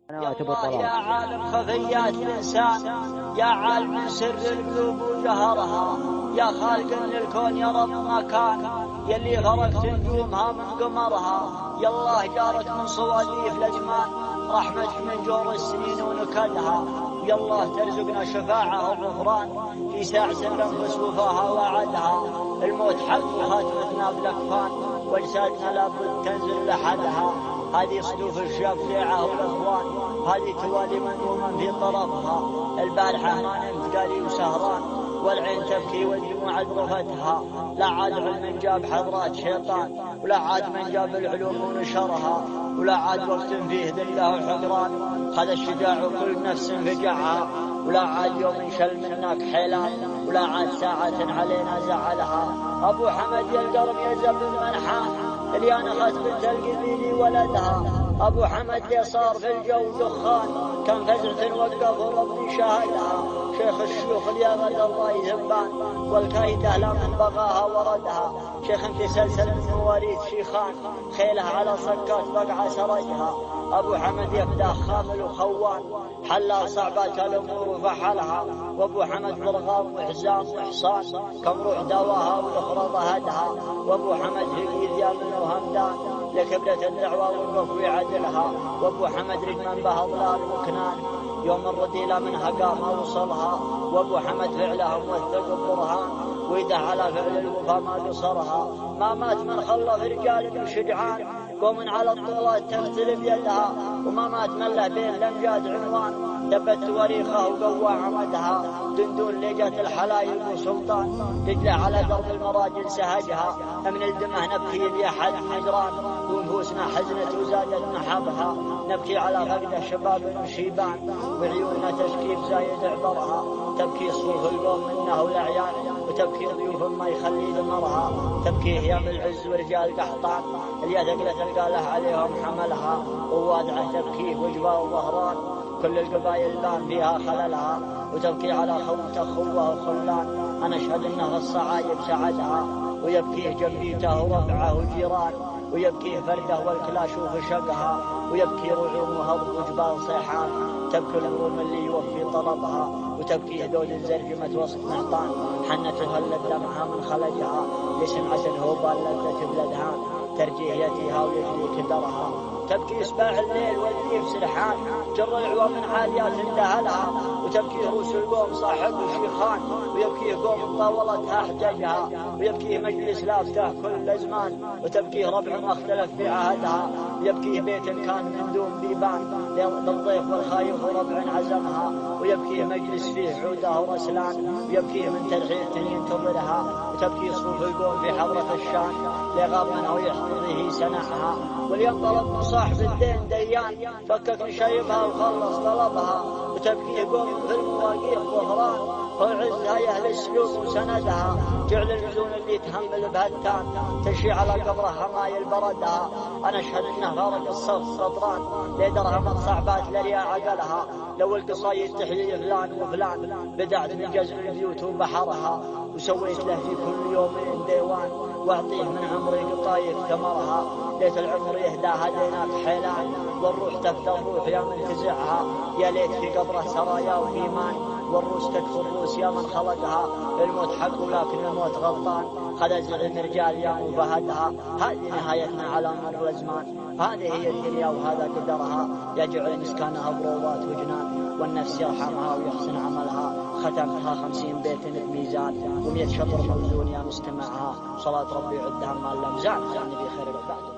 يا عالم خفيات الإنسان، يا عالم سر القلوب وجهرها، يا خالق للكون يا رب ما كان، يلي غرقت نجومها من قمرها، يا الله جارت من صواليف الأزمان، رحمتك من جور السنين ونكدها، يا الله ترزقنا شفاعة وغفران في ساعة الأنفس وفاها وعدها، الموت حق وخاتمتنا بالأكفان، واجسادنا لابد تنزل لحدها، هذه صدوف الشفيعة والأخوان، هذه توالي منظوما في طرفها، البارحة ما نمت قالي وسهران، والعين تبكي والدموع ذرفتها، لا عاد علم جاب حضرات شيطان، ولا عاد من جاب العلوم ونشرها، ولا عاد وقت فيه ذله وحقران، خذ الشجاع كل نفس فجعها، ولا عاد يوم شل منك حيلان، ولا عاد ساعة علينا زعلها، أبو حمد يا القرم يا زب المنحان، اللي أنا خذ بنت القبيل ولدها، أبو حمد اللي صار في الجو دخان، كان فزعة وقف وربي شاهدها، شيخ الشيوخ اللي غد الله يذبان، والكايدة لا من بغاها وردها، شيخ في سلسل مواريث شيخان، خيله على صكات بقعة سرجها، أبو حمد يفداه خامل وخوان، حلال صعبات الأمور وفحلها، وأبو حمد ضرغام وحزام وحصان، كم روح دواها والأخرى ضهدها، وأبو حمد هقيد يا من وهمدان، لكبرة الدعوة والوفو عدلها، وأبو حمد رجمان بها ضلال وكنان، يوم الرذيلة منها قام وصلها، وأبو حمد فعلها موثق البرهان، وإذا على فعل الوفا ما قصرها، ما مات من خلف رجال وشجعان، قوم على الطولات تختلف يدها، وما مات من له بين لم جاد عنوان، دبت تواريخه وقوى عمدها، دندون لجت الحلايب وسلطان، رجله على درب المراجل سهجها، من الدمه نبكي بأحد نجران، ونفوسنا حزنت وزادت محبها، نبكي على فقد شباب وشيبان، وعيوننا تشكي بزايد عبرها، تبكي صفوف القوم منه والأعيان، وتبكي ضيوف ما يخلي دمرها، تبكي هيام العز ورجال قحطان، اللي ثقلت القاله عليهم حملها، ووادعه تبكيه وجباه وظهران، كل القبائل بان فيها خللها، وتبكي على خوته خوه وخلان، أنا أشهد أنه الصعايب سعدها، ويبكيه جنبيته وربعه وجيران، ويبكيه فرده والكلاشوف شقها، ويبكي رعوم وهضب وجبال صيحان، تبكي الهروم اللي يوفي طلبها، وتبكي هدول الزرجمة وسط نعطان، حنت هلت دمعها من خلجها، لسمعة الهوبال لذة بلدهان، ترجيه يديها ويجري كدرها، تبكي إسباع الليل والذيب سرحان، جر العوى من عاليات دهلها، وتبكي روس القوم صاحب شيخان، ويبكيه قوم طاولتها حججها، ويبكيه مجلس لافته كل أزمان، وتبكيه ربع ما اختلف في عهدها، ويبكيه بيت كان من دون بيبان، للضيف والخايف وربع عزمها، ويبكيه مجلس فيه عوده ورسلان، ويبكيه من ترحيل ينتظرها، وتبكي صفوف القوم في حضرة الشان، لغاب منه يحفظه سنعها، واليوم طلب صاحب الدين ديان، فكك شيبها وخلص طلبها، وتبكي قوم في المواقيف ظهران، وعزها يا أهل السلوك وسندها، جعل المزون اللي تهمل بهالتان، تشي على قبره همايل بردها، أنا أشهد إنه غارق الصف سطران، لدرهم صعبات لرياء عقلها، لو القصايد تحيي فلان وفلان، بدعت من جزم البيوت وبحرها، وسويت له في كل يومين ديوان، واعطيه من عمري قطايف ثمرها، ليت العمر يهدى هديناك حيلان، والروح تفدى الروح يا من تزعها، يا ليت في قبره سرايا وإيمان، والروس تكفر الروس يا من خلقها، الموت حق ولكن الموت غلطان، خذ زعم رجال يا مبهدها، هذه نهايتنا على مر الأزمان، هذه هي الدنيا وهذا قدرها، يجعل مسكانها بروضات وجنان، والنفس يرحمها ويحسن عملها، ختمتها 50 بيت بميزان، و100 شطر موزون يا مستمعها، صلاة ربي عدها ما لم زال، خلني بخير العباد.